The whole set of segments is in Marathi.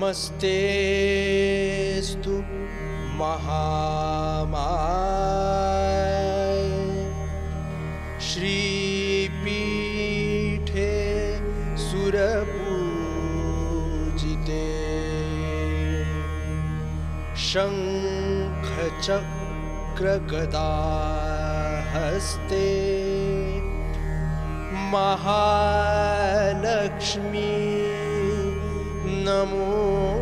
नमस्तेस्तु महामाये श्रीपीठे सुरपूजिते शङ्खचक्रगदाहस्ते महालक्ष्मी नमोस्तुते।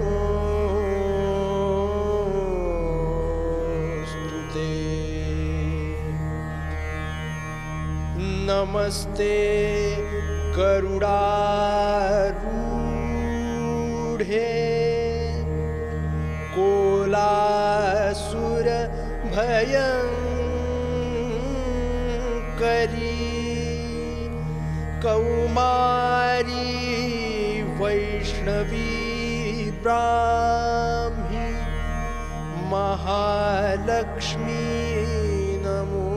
नमस्ते गरुडारूढे कोलासुर भयंकरी कौमारी वैष्णवी ब्राह्मी महालक्ष्मी नमोस्तुते।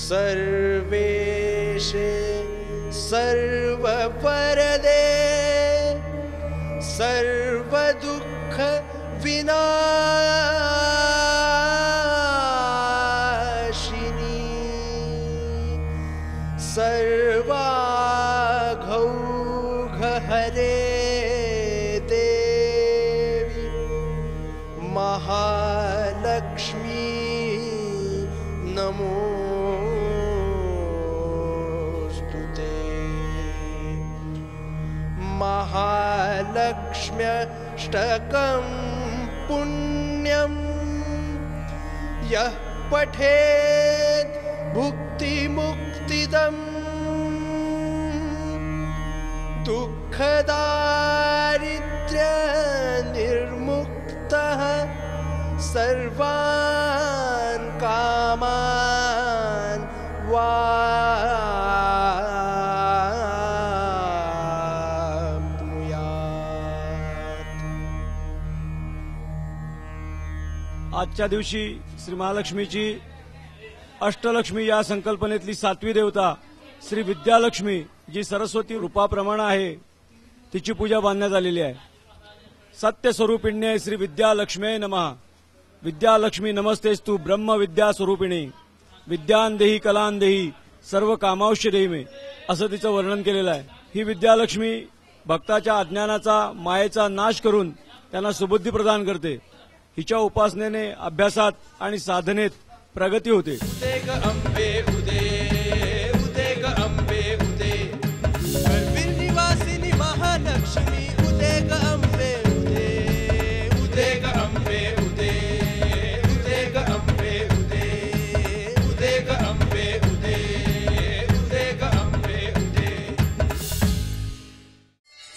सर्वेशे सर्ववरदे सर्वदुःख विनाशिनी सर्वाघौघहरे देवी महालक्ष्मी नमोस्तुते। महालक्ष्म्यष्टकं पुण्यं यः पठेत् भुक्तिमुक्तिदम् दुःखदारिद्र्यनिर्मुक्तः सर्वान् कामान् वाप्नुयात्। आजच्या दिवशी श्री महालक्ष्मीची अष्टलक्ष्मी या संकल्पनेतली सातवी देवता श्री विद्यालक्ष्मी जी सरस्वती रूपाप्रमाणे आहे तिची पूजा बांधण्यात आलेली आहे। सत्य स्वरूपिण्ये श्री विद्यालक्ष्मे नमः। विद्यालक्ष्मी नमस्तेस्तु ब्रह्म विद्या स्वरूपिणी विद्यां देहि कलां देहि सर्व कामांश देहि मे असं तिचं वर्णन केलेलं आहे। ही विद्यालक्ष्मी भक्ताच्या अज्ञानाचा मायेचा नाश करून त्यांना सुबुद्धी प्रदान करते। हिच्या उपासनेने अभ्यासात आणि साधनेत प्रगती होते। उदेग अंबे उदे उदेग अंबे उदे करवीर निवासिनी महालक्ष्मी उदेग अंबे उदे उदेग अंबे उदे उदेग अंबे उदे उदेग अंबे उदे उदेग अंबे उदे।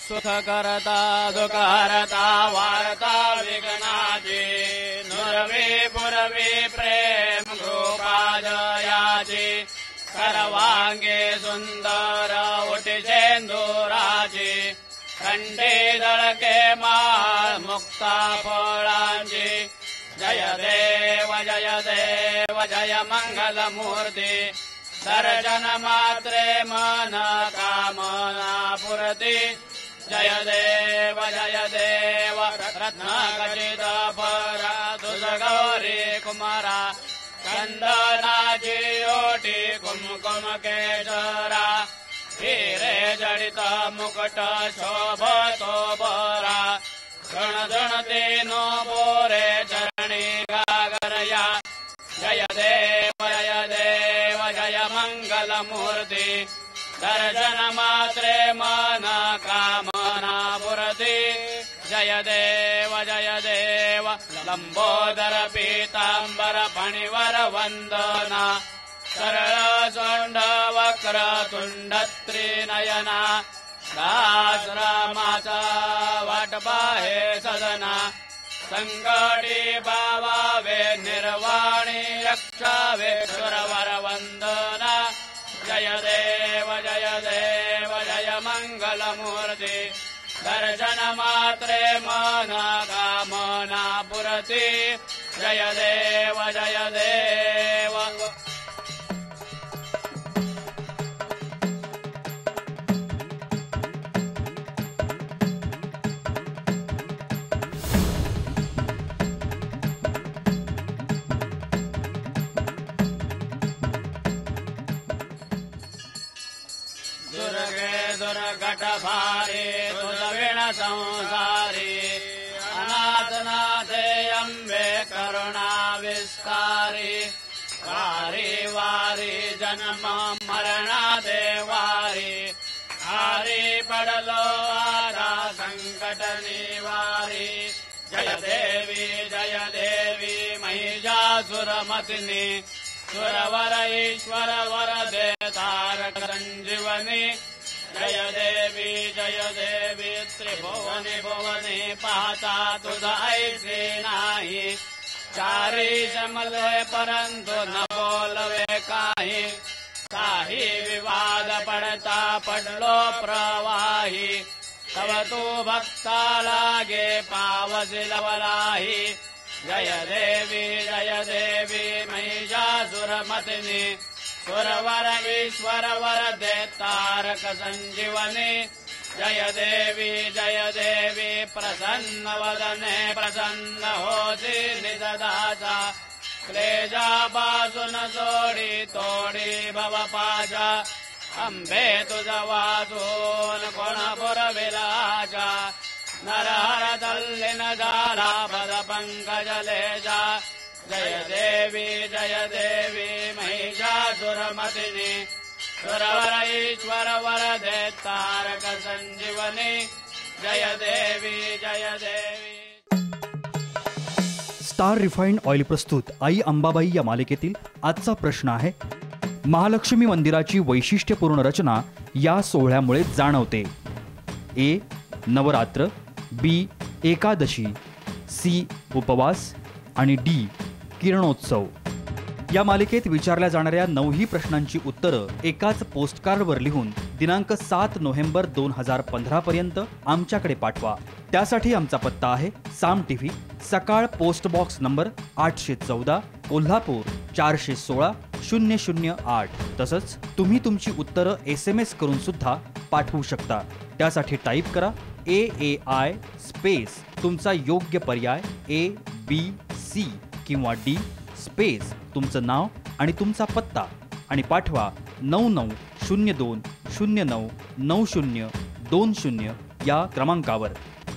सुख करता दुख हरता वारता विघ्नाची नुरवी पुरवी प्रेम कृपाजयाची सर्वांगे सुंदर उटिचेंदुराची कंठी दळके माळ मुक्ता फळांची जय देव जय मंगल मूर्ती दर्शन मात्रे मन कामना पुरती जय देव रत्नखचित परा तुझ गौरी कुमारा चंदनाची ओटी कुमकुम केशरा हिरे जडित मुकुट शोभतो बरा गण तीनो बोरे चरणी गागरया जय देव जय मंगल मूर्ती दर्शन मात्रे मन कामना पुरती जय देव लंबोदर पीतांबर फणिवर वंदना सरळ सोंड वक्र तुंड त्रिनयना दास रामाचा वाटपाहे सदना संकटी बावावे निर्वाणी रक्षावे सुरवर वंदना जय देव जय मंगल मूर्ती दर्शन मात्रे मन कामना पुरती जय देव भारी तुझ विण संसारी अनाथनाथे अंबे करुणा विस्तारी वारी वारी जन्म मरणा देवारी हारी पडलो आरा संकट निवारी जय देवी महिषासुरमतिनी सुरवर ईश्वर वरदे तारक संजीवनी जय देवी त्रिभुवनी भुवनी पाहता तुझ ऐसे नाही चारी जमले परंतु न बोलवे काही विवाद पडता पडलो प्रवाही तव तू भक्ता लागे पावसिलवलाही जय देवी महिषासुरमतिनी सुरवर ईश्वर वरदे तारक संजीवनी जय देवी प्रसन्न वदने प्रसन्न होती निजदाचा क्लेजा बाजून जोडी तोडी भव पाजा अंबे तुझ वाजून कोण पुरविलाजा नरहर दल्लिन झाला पद पंकजलेजा जय देवी महिषासुरमतिनी सुरवर ईश्वर वरदे तारक संजीवनी जय देवी स्टार रिफाइंड ऑइल प्रस्तुत आई अंबाबाई या मालिकेतील आजचा प्रश्न आहे, महालक्ष्मी मंदिराची वैशिष्ट्यपूर्ण रचना या सोहळ्यामुळे जाणवते. ए. नवरात्र, बी. एकादशी, सी. उपवास आणि डी. किरणोत्सव. या मालिकेत विचारल्या जाणाऱ्या 9ही प्रश्नांची उत्तरं एकाच पोस्टकार्डवर लिहून दिनांक 7 नोव्हेंबर 2015 पर्यंत आमच्याकडे पाठवा. त्यासाठी आमचा पत्ता आहे साम टीव्ही, सकाळ, पोस्ट बॉक्स नंबर 814, कोल्हापूर 416-008. तसंच तुम्ही तुमची उत्तरं SMS करून सुद्धा पाठवू शकता. त्यासाठी टाईप करा AAI स्पेस तुमचा योग्य पर्याय ABC किंवा D स्पेस तुमचं नाव आणि तुमचा पत्ता आणि पाठवा 9902099020 या क्रमांकावर.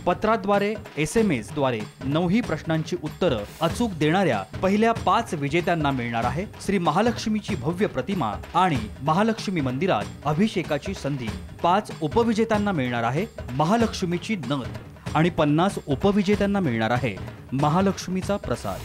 पत्राद्वारे SMS द्वारे 9ही प्रश्नांची उत्तरं अचूक देणाऱ्या पहिल्या 5 विजेत्यांना मिळणार आहे श्री महालक्ष्मीची भव्य प्रतिमा आणि महालक्ष्मी मंदिरात अभिषेकाची संधी. 5 उपविजेत्यांना मिळणार आहे महालक्ष्मीची नथ आणि 50 उपविजेत्यांना मिळणार आहे महालक्ष्मीचा प्रसाद.